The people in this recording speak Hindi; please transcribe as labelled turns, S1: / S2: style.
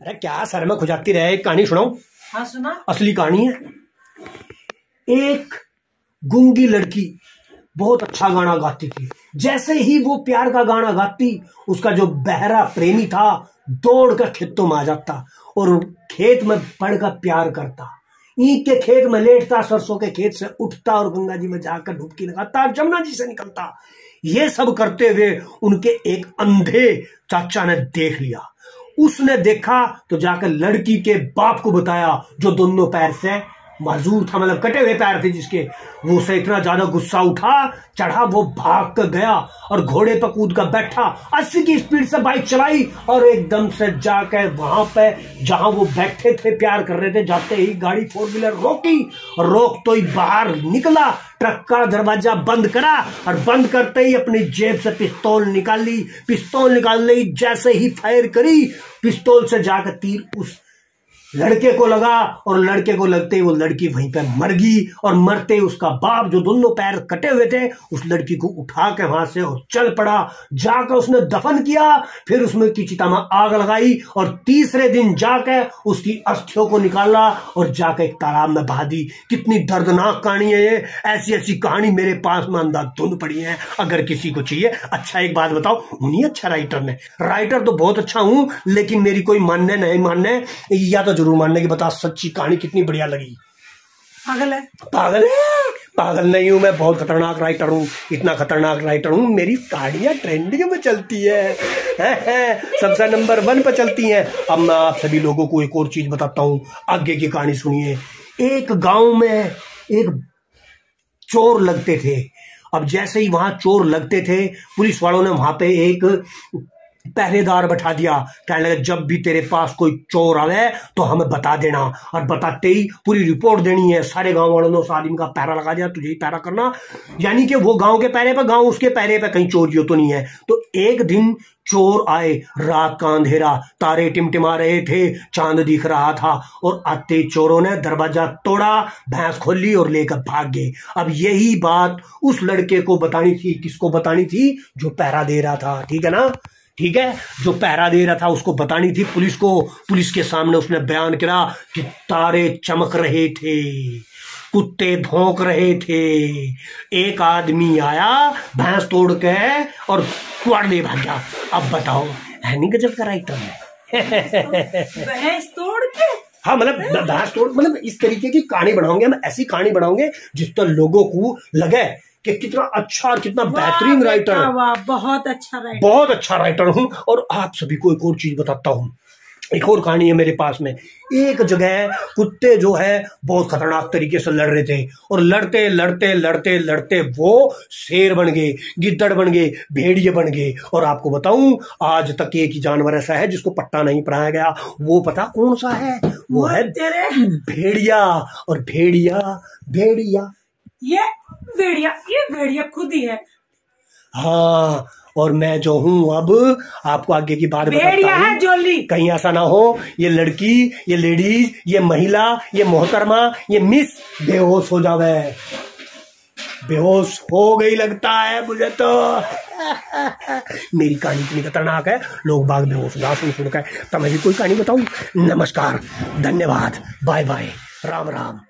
S1: अरे क्या सर में खुजाती रहे, एक कहानी सुनाऊं?
S2: हाँ सुना।
S1: असली कहानी है। एक गूंगी लड़की बहुत अच्छा गाना गाती थी। जैसे ही वो प्यार का गाना गाती, उसका जो बहरा प्रेमी था दौड़कर खेतों में आ जाता और खेत में पड़कर प्यार करता। ईंट के खेत में लेटता, सरसों के खेत से उठता और गंगा जी में जाकर डुबकी लगाता, जमुना जी से निकलता। ये सब करते हुए उनके एक अंधे चाचा ने देख लिया। उसने देखा तो जाकर लड़की के बाप को बताया, जो दोनों पैर से माजूर था, मतलब कटे हुए पैर थे जिसके। वो उसे इतना ज्यादा गुस्सा उठा चढ़ा, वो भाग कर गया और घोड़े पर कूद कर बैठा, 80 की स्पीड से बाइक चलाई और एकदम से जाकर वहां पे जहां वो बैठे थे प्यार कर रहे थे, जाते ही गाड़ी 4 व्हीलर रोकी और रोक तो ही बाहर निकला, ट्रक का दरवाजा बंद करा और बंद करते ही अपनी जेब से पिस्तौल निकाली। पिस्तौल निकालने ही जैसे ही फायर करी, पिस्तौल से जाकर तीर उस लड़के को लगा और लड़के को लगते ही वो लड़की वहीं पे मर गई। और मरते ही उसका बाप, जो दोनों पैर कटे हुए थे, उस लड़की को उठा के वहां से और चल पड़ा। जाकर उसने दफन किया, फिर उसमें की चिता में आग लगाई और तीसरे दिन जाकर उसकी अस्थियों को निकाला और जाकर एक तालाब में बहा दी। कितनी दर्दनाक कहानी है ये। ऐसी ऐसी कहानी मेरे पास में अंधाधुंध पड़ी है, अगर किसी को चाहिए। अच्छा एक बात बताओ, नहीं अच्छा राइटर में, राइटर तो बहुत अच्छा हूं, लेकिन मेरी कोई मानने नहीं मानने, या तो जरूर मानने की बता सच्ची कहानी कितनी बढ़िया लगी।
S2: पागल है?
S1: पागल है? पागल नहीं हूं मैं, बहुत खतरनाक राइटर हूं। इतना खतरनाक राइटर हूं, मेरी कहानियां ट्रेंडिंग में चलती है, सबसे नंबर 1 पर चलती हैं। अब मैं आप सभी लोगों को एक और चीज बताता हूं, आगे की कहानी सुनिए। एक गांव में एक चोर लगते थे। अब जैसे ही वहां चोर लगते थे, पुलिस वालों ने वहां पे एक पहरेदार बैठा दिया। कहने लगे जब भी तेरे पास कोई चोर आवे तो हमें बता देना, और बताते ही पूरी रिपोर्ट देनी है। सारे गांव वालों ने उस आदमी का पैरा लगा दिया, तुझे ही पैरा करना, यानी कि वो गांव के पैरे पे, गांव उसके पैरे पे, कहीं चोरियों तो नहीं है। तो एक दिन चोर आए, रात का अंधेरा, तारे टिमटिमा रहे थे, चांद दिख रहा था, और आते चोरों ने दरवाजा तोड़ा, भैंस खोली और लेकर भाग गए। अब यही बात उस लड़के को बतानी थी। किसको बतानी थी? जो पैरा दे रहा था, ठीक है ना, ठीक है, जो पहरा दे रहा था उसको बतानी थी पुलिस को। पुलिस के सामने उसने बयान किया कि तारे चमक रहे थे, कुत्ते भौंक रहे थे, एक आदमी आया भैंस तोड़ के और कुआड़ ले भाग गया। अब बताओ, है नहीं गजब का राइटर है?
S2: भैंस तोड़ के?
S1: हाँ, मतलब भैंस तोड़, मतलब इस तरीके की कहानी बनाओगे हम, ऐसी कहानी बनाओगे जिससे लोगों को लगे कि कितना अच्छा और कितना बेहतरीन राइटर है।
S2: वाह, बहुत अच्छा राइटर,
S1: बहुत अच्छा राइटर हूं। और आप सभी को एक और चीज बताता हूं, एक और कहानी है मेरे पास में। एक जगह कुत्ते जो है बहुत खतरनाक तरीके से लड़ रहे थे, और लड़ते लड़ते लड़ते लड़ते वो शेर बन गए, गिद्दड़ बन गए, भेड़िए बन गए। और आपको बताऊं, आज तक एक ही जानवर ऐसा है जिसको पट्टा नहीं पहनाया गया। वो पता कौन सा है? वो है भेड़िया। और भेड़िया भेड़िया
S2: ये भेड़िया खुद ही है।
S1: हाँ, और मैं जो हूं अब आपको आगे की बात
S2: भेड़िया है जोली।
S1: कहीं ऐसा ना हो ये लड़की, ये लेडीज, ये महिला, ये मोहतरमा, ये मिस बेहोश हो जावे। बेहोश हो गई लगता है मुझे तो। मेरी कहानी इतनी खतरनाक है, लोग बाग बेहोश ना सुन कर। तो मैं भी कोई कहानी बताऊं? नमस्कार, धन्यवाद, बाय बाय, राम राम।